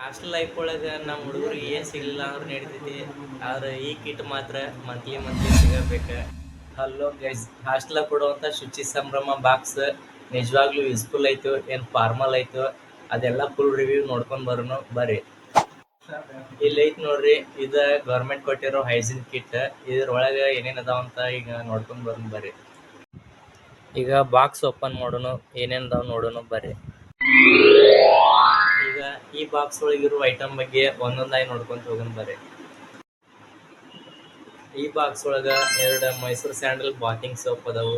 Hostel life ಒಳಗೆ ನಮ್ಮ ಹುಡುಗರಿಗೆ ಏನು ಸಿಗಲಿಲ್ಲ ಅಂದ್ರೆ ನಡೀತೈತಿ. ಆದ್ರೆ ಈ ಕಿಟ್ ಮಾತ್ರ ಮಂತ್ಲಿ ಮಂತ್ಲಿ ಸಿಗಬೇಕು. ಹಲೋ ಗೈಸ್, ಹಾಸ್ಟೆಲ್ ಕೊಡುವಂಥ ಶುಚಿ ಸಂಭ್ರಮ ಬಾಕ್ಸ್ ನಿಜವಾಗ್ಲೂ ಯೂಸ್ಫುಲ್ ಆಯ್ತು ಏನು ಫಾರ್ಮಲ್ ಆಯ್ತು ಅದೆಲ್ಲ ಫುಲ್ ರಿವ್ಯೂ ನೋಡ್ಕೊಂಡು ಬರೋನು ಬರ್ರಿ. ಇಲ್ಲಿ ಐತಿ ನೋಡ್ರಿ, ಇದು ಗೌರ್ಮೆಂಟ್ ಕೊಟ್ಟಿರೋ ಹೈಜಿನ್ ಕಿಟ್. ಇದ್ರೊಳಗೆ ಏನೇನು ಅದಾವ ಅಂತ ಈಗ ನೋಡ್ಕೊಂಡು ಬರೋನು ಬರ್ರಿ. ಈಗ ಬಾಕ್ಸ್ ಓಪನ್ ಮಾಡೋನು, ಏನೇನು ಅದಾವ ನೋಡೋನು ಬರ್ರಿ. ಈಗ ಈ ಬಾಕ್ಸ್ ಒಳಗಿರೋ ಐಟಮ್ ಬಗ್ಗೆ ಒಂದೊಂದಾಗಿ ನೋಡ್ಕೊಂತ ಹೋಗೋಣ ಬರ್ರಿ. ಈ ಬಾಕ್ಸ್ ಒಳಗ 2 ಮೈಸೂರು ಸ್ಯಾಂಡಲ್ ಬಾತಿಂಗ್ ಸೋಪ್ ಅದಾವು.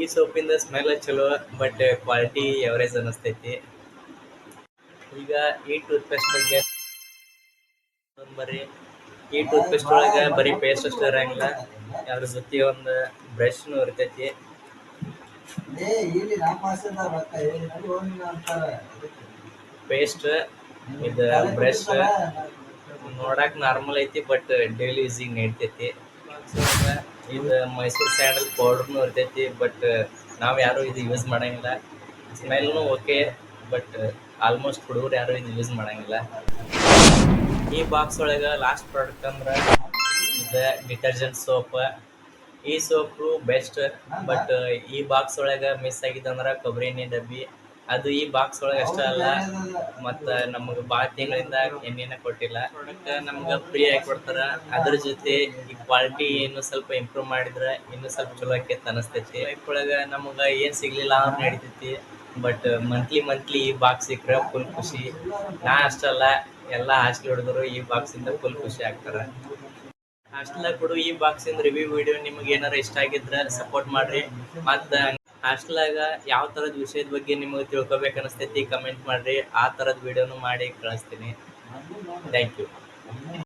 ಈ ಸೋಪಿಂದ ಸ್ಮೆಲ್ ಚಲೋ, ಬಟ್ ಕ್ವಾಲಿಟಿ ಎವರೇಜ್ ಅನಿಸ್ತೈತಿ. ಈಗ ಈ ಟೂತ್ ಪೇಸ್ಟ್ ಬಗ್ಗೆ ಬರ್ರಿ. ಈ ಟೂತ್ ಪೇಸ್ಟ್ ಒಳಗೆ ಬರೀ ಪೇಸ್ಟ್ ಅಷ್ಟೇ ಇರಂಗಿಲ್ಲ, ಅದ್ರ ಜೊತೆ ಒಂದು ಬ್ರಷ್ನು ಇರ್ತೈತಿ. ಪೇಸ್ಟ್ ಇದು ಬ್ರಷ್ ನೋಡಕ್ ನಾರ್ಮಲ್ ಐತಿ, ಬಟ್ ಡೈಲಿ ಯೂಸಿಗೆ ನಡಿತೈತಿ. ಇದು ಮೈಸೂರು ಸ್ಯಾಂಡಲ್ ಪೌಡರ್ನು ಇರ್ತೈತಿ, ಬಟ್ ನಾವು ಯಾರು ಇದು ಯೂಸ್ ಮಾಡಂಗಿಲ್ಲ. ಸ್ಮೆಲ್ನು ಓಕೆ, ಬಟ್ ಆಲ್ಮೋಸ್ಟ್ ಹುಡುಗರು ಯಾರು ಇದು ಯೂಸ್ ಮಾಡಂಗಿಲ್ಲ. ಈ ಬಾಕ್ಸ್ ಒಳಗೆ ಲಾಸ್ಟ್ ಪ್ರಾಡಕ್ಟ್ ಅಂದ್ರೆ ಇದು ಡಿಟರ್ಜೆಂಟ್ ಸೋಪ್. ಈ ಸೋಪು ಬೆಸ್ಟ್, ಬಟ್ ಈ ಬಾಕ್ಸ್ ಒಳಗೆ ಮಿಸ್ ಆಗಿದ್ದಂದ್ರೆ ಕೊಬ್ಬರಿ ಎಣ್ಣೆ ಡಬ್ಬಿ. ಅದು ಈ ಬಾಕ್ಸ್ ಒಳಗೆ ಅಷ್ಟೇ ಅಲ್ಲ, ಮತ್ತು ನಮಗೆ ಭಾಳ ತಿಂಗಳಿಂದ ಎಣ್ಣೆನ ಕೊಟ್ಟಿಲ್ಲ. ಪ್ರಾಡಕ್ಟ್ ನಮ್ಗೆ ಫ್ರೀ ಆಗಿ ಕೊಡ್ತಾರೆ. ಅದ್ರ ಜೊತೆ ಈ ಕ್ವಾಲಿಟಿ ಇನ್ನೂ ಸ್ವಲ್ಪ ಇಂಪ್ರೂವ್ ಮಾಡಿದ್ರೆ ಇನ್ನೂ ಸ್ವಲ್ಪ ಚಲೋ ಆಕೈತೆ ಅನಿಸ್ತೈತಿ. ಲೈಫ್ ಒಳಗೆ ನಮ್ಗೆ ಏನು ಸಿಗಲಿಲ್ಲ ಅಂದ್ರೆ ನಡೀತೈತಿ, ಬಟ್ ಮಂತ್ಲಿ ಈ ಬಾಕ್ಸ್ ಸಿಕ್ಕರೆ ಫುಲ್ ಖುಷಿ. ನಾ ಅಷ್ಟಲ್ಲ, ಎಲ್ಲ ಹಾಸ್ಟೆಲ್ ಹುಡುಗರು ಈ ಬಾಕ್ಸಿಂದ ಫುಲ್ ಖುಷಿ ಆಗ್ತಾರೆ. ಹಾಸ್ಟೆಲ್ದಾಗ ಕೊಡು ಈ ಬಾಕ್ಸಿಂದ ರಿವ್ಯೂ ವಿಡಿಯೋ ನಿಮ್ಗೆ ಏನಾರು ಇಷ್ಟ ಆಗಿದ್ರೆ ಸಪೋರ್ಟ್ ಮಾಡ್ರಿ. ಮತ್ತು ಹಾಸ್ಟೆಲ್ದಾಗ ಯಾವ ಥರದ ವಿಷಯದ ಬಗ್ಗೆ ನಿಮಗೆ ತಿಳ್ಕೊಬೇಕು ಅನಿಸ್ತೈತಿ ಕಮೆಂಟ್ ಮಾಡ್ರಿ. ಆ ಥರದ ವಿಡಿಯೋನು ಮಾಡಿ ಕಳಿಸ್ತೀನಿ. Thank you.